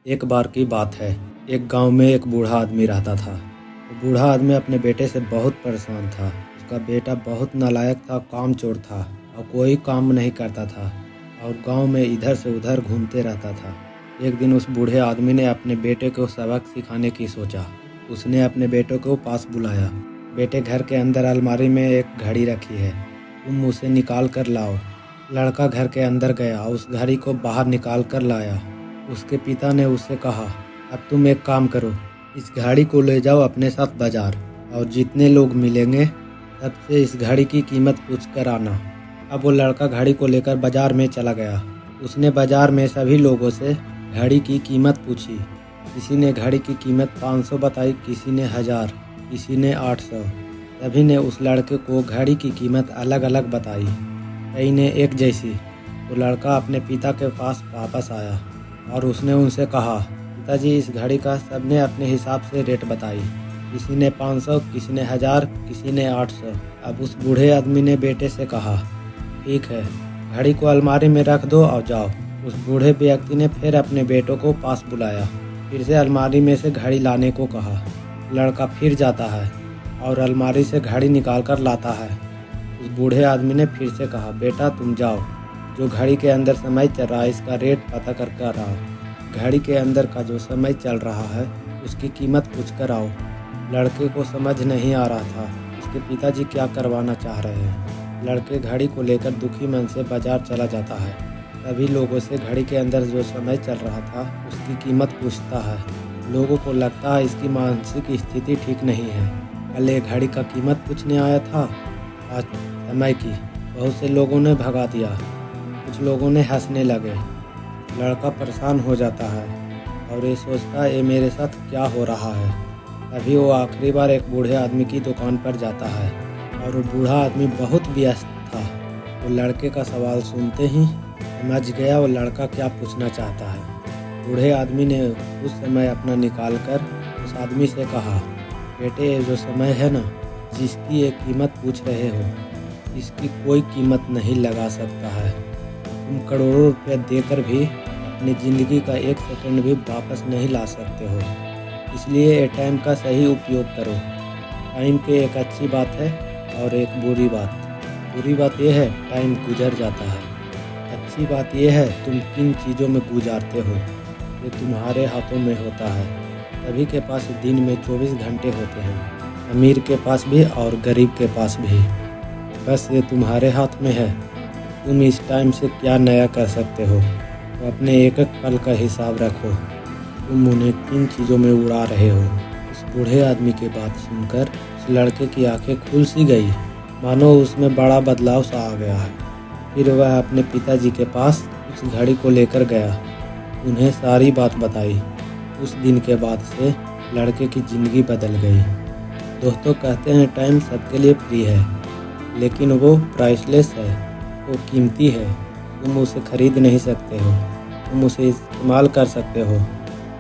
एक बार की बात है। एक गांव में एक बूढ़ा आदमी रहता था। वो बूढ़ा आदमी अपने बेटे से बहुत परेशान था। उसका बेटा बहुत नालायक था, कामचोर था और कोई काम नहीं करता था और गांव में इधर से उधर घूमते रहता था। एक दिन उस बूढ़े आदमी ने अपने बेटे को सबक सिखाने की सोचा। उसने अपने बेटे को पास बुलाया। बेटे, घर के अंदर अलमारी में एक घड़ी रखी है, तुम उसे निकाल कर लाओ। लड़का घर के अंदर गया, उस घड़ी को बाहर निकाल कर लाया। उसके पिता ने उससे कहा, अब तुम एक काम करो, इस घड़ी को ले जाओ अपने साथ बाजार और जितने लोग मिलेंगे सबसे इस घड़ी की कीमत पूछ कर आना। अब वो लड़का घड़ी को लेकर बाजार में चला गया। उसने बाजार में सभी लोगों से घड़ी की कीमत पूछी। किसी ने घड़ी की कीमत 500 बताई, किसी ने 1000, किसी ने 800। सभी ने उस लड़के को घड़ी की कीमत अलग अलग बताई, कई ने एक जैसी। तो लड़का अपने पिता के पास वापस आया और उसने उनसे कहा, पिताजी, इस घड़ी का सबने अपने हिसाब से रेट बताई। किसी ने 500, किसी ने 1000, किसी ने 800। अब उस बूढ़े आदमी ने बेटे से कहा, ठीक है, घड़ी को अलमारी में रख दो और जाओ। उस बूढ़े व्यक्ति ने फिर अपने बेटों को पास बुलाया, फिर से अलमारी में से घड़ी लाने को कहा। लड़का फिर जाता है और अलमारी से घड़ी निकाल कर लाता है। उस बूढ़े आदमी ने फिर से कहा, बेटा तुम जाओ, जो घड़ी के अंदर समय चल रहा है इसका रेट पता कर कर आओ। घड़ी के अंदर का जो समय चल रहा है उसकी कीमत पूछ कर आओ। लड़के को समझ नहीं आ रहा था उसके पिताजी क्या करवाना चाह रहे हैं। लड़के घड़ी को लेकर दुखी मन से बाजार चला जाता है। सभी लोगों से घड़ी के अंदर जो समय चल रहा था उसकी कीमत पूछता है। लोगों को लगता है इसकी मानसिक स्थिति ठीक नहीं है। कल ये घड़ी का कीमत पूछने आया था, आज समय की। बहुत से लोगों ने भगा दिया, कुछ लोगों ने हंसने लगे। लड़का परेशान हो जाता है और ये सोचता है, ये मेरे साथ क्या हो रहा है। तभी वो आखिरी बार एक बूढ़े आदमी की दुकान पर जाता है और वो बूढ़ा आदमी बहुत व्यस्त था। वो लड़के का सवाल सुनते ही समझ गया वो लड़का क्या पूछना चाहता है। बूढ़े आदमी ने उस समय अपना निकाल कर उस आदमी से कहा, बेटे, ये जो समय है ना, जिसकी ये कीमत पूछ रहे हो, इसकी कोई कीमत नहीं लगा सकता है। तुम करोड़ों रुपए देकर भी अपनी ज़िंदगी का एक सेकंड भी वापस नहीं ला सकते हो। इसलिए ये टाइम का सही उपयोग करो। टाइम की एक अच्छी बात है और एक बुरी बात। बुरी बात यह है, टाइम गुजर जाता है। अच्छी बात यह है, तुम किन चीज़ों में गुजारते हो ये तुम्हारे हाथों में होता है। सभी के पास दिन में 24 घंटे होते हैं, अमीर के पास भी और गरीब के पास भी। बस ये तुम्हारे हाथ में है, तुम इस टाइम से क्या नया कर सकते हो। तो अपने एक एक पल का हिसाब रखो, तुम उन्हें किन चीज़ों में उड़ा रहे हो। उस बूढ़े आदमी की बात सुनकर उस लड़के की आंखें खुल सी गई, मानो उसमें बड़ा बदलाव सा आ गया है। फिर वह अपने पिताजी के पास उस घड़ी को लेकर गया, उन्हें सारी बात बताई। उस दिन के बाद से लड़के की ज़िंदगी बदल गई। दोस्तों, कहते हैं टाइम सबके लिए फ्री है, लेकिन वो प्राइसलेस है, वो कीमती है। तुम उसे खरीद नहीं सकते हो, तुम उसे इस्तेमाल कर सकते हो,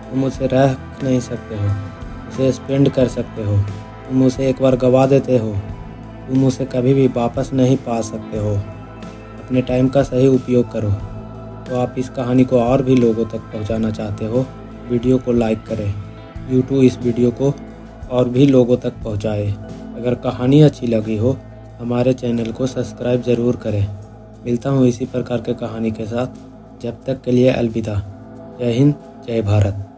तुम उसे रख नहीं सकते हो, उसे स्पेंड कर सकते हो। तुम उसे एक बार गवा देते हो, तुम उसे कभी भी वापस नहीं पा सकते हो। अपने टाइम का सही उपयोग करो। तो आप इस कहानी को और भी लोगों तक पहुंचाना चाहते हो, वीडियो को लाइक करें। यूट्यूब इस वीडियो को और भी लोगों तक पहुंचाए। अगर कहानी अच्छी लगी हो, हमारे चैनल को सब्सक्राइब ज़रूर करें। मिलता हूँ इसी प्रकार के कहानी के साथ। जब तक के लिए अलविदा। जय हिंद, जय भारत।